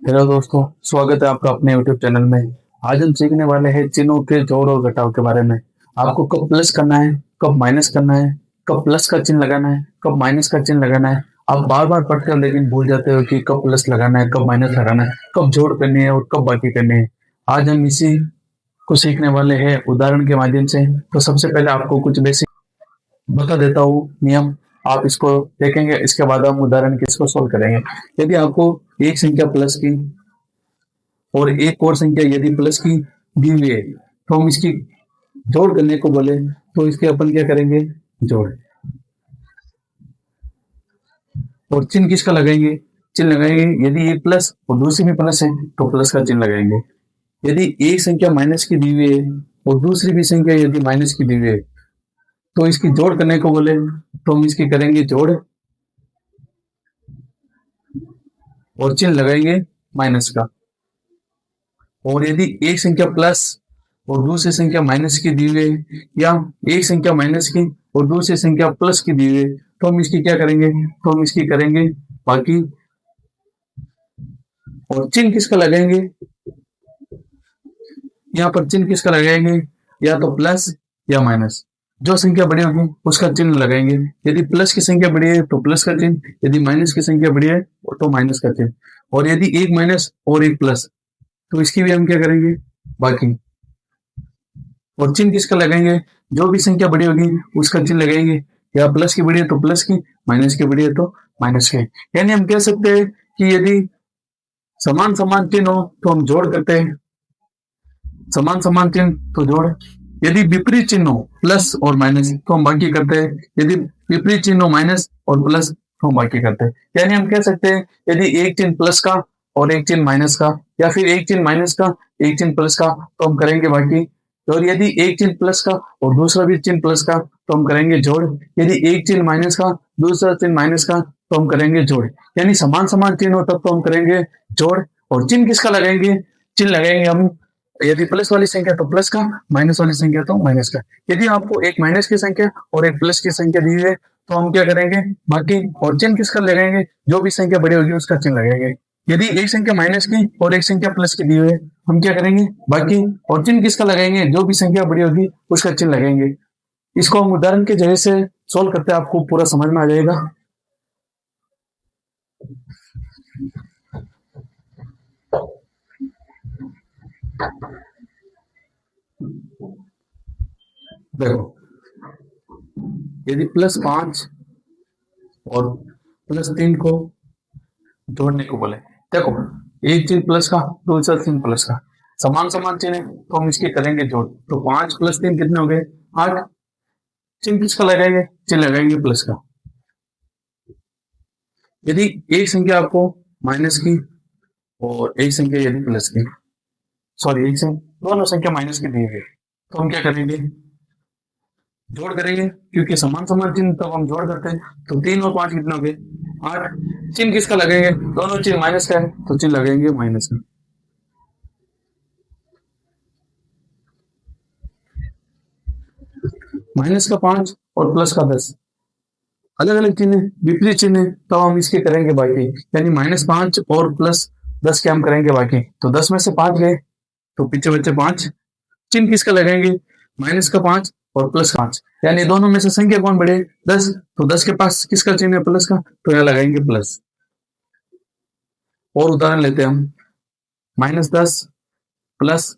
Hello दोस्तों, स्वागत है आपका अपने YouTube चैनल में। आज हम सीखने वाले हैं चिन्हों के जोड़ और घटाव के बारे में। आपको कब प्लस करना है, कब माइनस करना है, कब प्लस का चिन्ह लगाना है, कब माइनस का चिन्ह लगाना है। आप बार बार पढ़ते हो लेकिन भूल जाते हो कि कब प्लस लगाना है, कब माइनस लगाना है, कब जोड़ करनी है और कब बाकी करनी है। आज हम इसी को सीखने वाले हैं उदाहरण के माध्यम से। तो सबसे पहले आपको कुछ बेसिक बता देता हूँ नियम। आप इसको देखेंगे, इसके बाद हम उदाहरण के इसको सोल्व करेंगे। यदि आपको एक संख्या प्लस की और एक और संख्या यदि प्लस की दी हुई है तो हम इसकी जोड़ करने को बोले तो इसके अपन क्या करेंगे, जोड़। और चिन्ह किसका लगाएंगे, चिन्ह लगाएंगे यदि एक प्लस और दूसरी भी प्लस है तो प्लस का चिन्ह लगाएंगे। यदि एक संख्या माइनस की दी हुई है और दूसरी भी संख्या यदि माइनस की दी हुई है तो इसकी जोड़ करने को बोले तो हम इसकी करेंगे जोड़ और चिन्ह लगाएंगे माइनस का। और यदि एक संख्या प्लस और दूसरी संख्या माइनस की दी हुई है या एक संख्या माइनस की और दूसरी संख्या प्लस की दी हुई है तो हम इसकी क्या करेंगे, तो हम इसकी करेंगे बाकी। और चिन्ह किसका लगाएंगे, यहाँ पर चिन्ह किसका लगाएंगे, या तो प्लस या माइनस। जो संख्या बड़ी होगी उसका चिन्ह लगाएंगे। यदि प्लस की संख्या बड़ी है तो प्लस का चिन्ह, यदि माइनस की संख्या बड़ी है तो माइनस का चिन्ह। और यदि एक माइनस और एक प्लस तो इसकी भी हम क्या करेंगे, बाकी। और चिन्ह किसका लगाएंगे, जो भी संख्या बड़ी होगी उसका चिन्ह लगाएंगे। या प्लस की बड़ी है तो प्लस की, माइनस की बड़ी है तो माइनस के। यानी हम कह सकते हैं कि यदि समान समान चिन्ह हो तो हम जोड़ करते हैं, समान समान चिन्ह तो जोड़। यदि विपरीत चिन्ह हो प्लस और माइनस तो हम बाकी करते हैं, यदि विपरीत चिन्ह हो माइनस और प्लस तो हम बाकी करते हैं। यानी हम कह सकते हैं यदि एक चिन्ह प्लस का और एक चिन्ह माइनस का, या फिर एक चिन्ह माइनस का एक चिन्ह प्लस का तो हम करेंगे बाकी। और यदि एक चिन्ह प्लस का और दूसरा भी चिन्ह प्लस का तो हम करेंगे जोड़। यदि एक चिन्ह माइनस का दूसरा चिन्ह माइनस का तो हम करेंगे जोड़। यानी समान समान चिन्ह हो तब तो हम करेंगे जोड़। और चिन्ह किसका लगाएंगे, चिन्ह लगाएंगे हम यदि प्लस वाली संख्या तो प्लस का, माइनस वाली संख्या तो माइनस का। यदि आपको एक माइनस की संख्या और एक प्लस की संख्या दी है तो हम क्या करेंगे, बाकी। और चिन्ह किसका लगाएंगे, जो भी संख्या बड़ी होगी उसका चिन्ह लगाएंगे। यदि एक संख्या माइनस की और एक संख्या प्लस की दी हुई है हम क्या करेंगे, बाकी। और चिन्ह किसका लगाएंगे, जो भी संख्या बड़ी होगी उसका चिन्ह लगाएंगे। इसको हम उदाहरण के जरिए से सोल्व करते हैं, आपको पूरा समझ में आ जाएगा। देखो, यदि +5 और +3 को जोड़ने को बोले, देखो एक चिन्ह प्लस का दूसरा चिन्ह प्लस का, समान समान चिन्ह है तो हम इसके करेंगे जोड़। तो 5 + 3 कितने हो गए, 8। चिन्ह किसका लगाएंगे, चिन्ह लगाएंगे प्लस का। यदि एक संख्या आपको माइनस की और एक संख्या यदि प्लस की, सॉरी एक संख्या, दोनों संख्या माइनस की दी गई तो हम क्या करेंगे, जोड़ करेंगे। क्योंकि समान समान चिन्ह तब हम जोड़ करते हैं। तो 3 और 5 कितने हो गए, 8। चिन्ह किसका लगेंगे, दोनों चिन्ह माइनस का है तो चिन्ह लगेंगे माइनस का। -5 और +10 अलग अलग चिन्ह, विपरीत चिन्ह, तो हम इसके करेंगे बाकी। यानी -5 और +10 के हम करेंगे बाकी। तो 10 में से 5 गए तो पीछे बचे 5। चिन्ह किसका लगाएंगे, -5 और +5। यानी दोनों में से संख्या कौन बढ़े, 10। तो 10 के पास किसका चिन्ह है, प्लस का, तो यहाँ लगाएंगे प्लस। और उदाहरण लेते हैं हम, -10 +1,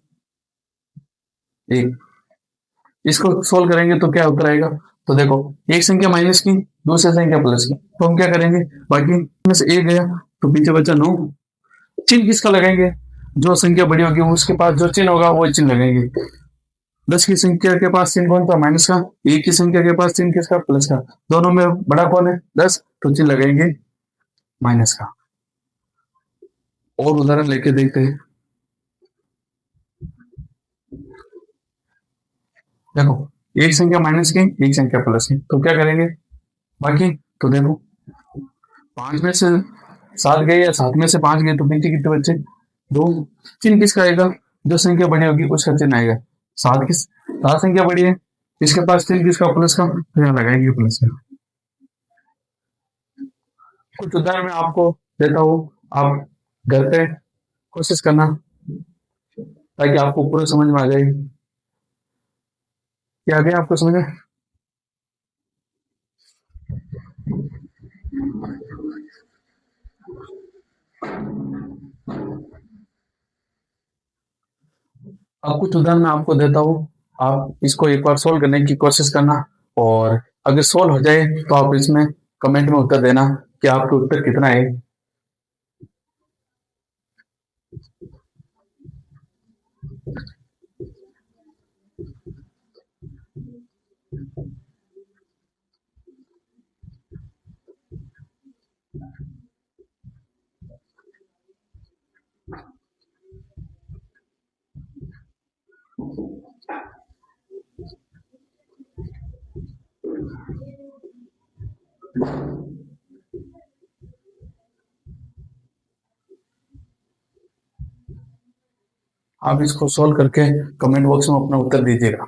इसको सोल्व करेंगे तो क्या उत्तर आएगा। तो देखो, एक संख्या माइनस की दूसरी संख्या प्लस की, तो हम क्या करेंगे, बाकी में से 1 गया तो पीछे बचा 9। चिन्ह किसका लगाएंगे, जो संख्या बड़ी होगी उसके पास जो चिन्ह होगा वो चिन्ह लगाएंगे। 10 की संख्या के पास चिन्ह कौन था, माइनस का। 1 की संख्या के पास चिन्ह किसका, प्लस का। दोनों में बड़ा कौन है, 10, तो चिन्ह लगाएंगे माइनस का। और उदाहरण लेके देखते हैं। देखो, एक संख्या माइनस की एक संख्या प्लस की, तो क्या करेंगे, बाकी। तो देखो, 5 में से 7 गए या 7 में से 5 गए तो पीछे कितने बच्चे, 2। चिन्ह किसका आएगा, जो संख्या बड़ी होगी उसका चिन्ह आएगा। 7 संख्या बड़ी है, इसके पास चिन्ह किसका, प्लस का, तो यहाँ लगाएंगे प्लस का। कुछ उदाहरण मैं आपको देता हूँ, आप घर पे कोशिश करना ताकि आपको पूरा समझ में आ जाए। क्या आ गया आपको समझ में? अब कुछ उदाहरण मैं आपको देता हूँ, आप इसको एक बार सोल्व करने की कोशिश करना, और अगर सोल्व हो जाए तो आप इसमें कमेंट में उत्तर देना कि आपके उत्तर कितना है। आप इसको सोल्व करके कमेंट बॉक्स में अपना उत्तर दीजिएगा।